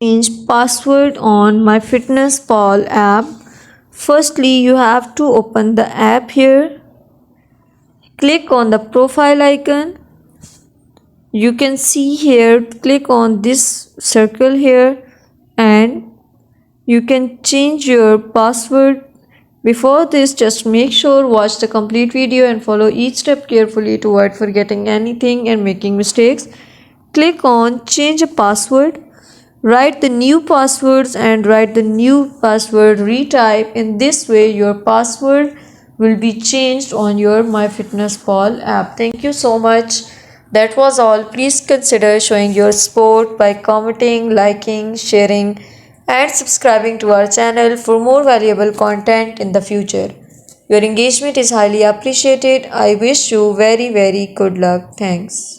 Change password on MyFitnessPal app. Firstly, you have to open the app here. Click on the profile icon. You can see here, click on this circle here and you can change your password. Before this, just make sure watch the complete video and follow each step carefully to avoid forgetting anything and making mistakes. Click on change a password. Write the new passwords and write the new password retype. In this way, your password will be changed on your MyFitnessPal app. Thank you so much. That was all. Please consider showing your support by commenting, liking, sharing, and subscribing to our channel for more valuable content in the future. Your engagement is highly appreciated. I wish you very good luck. Thanks.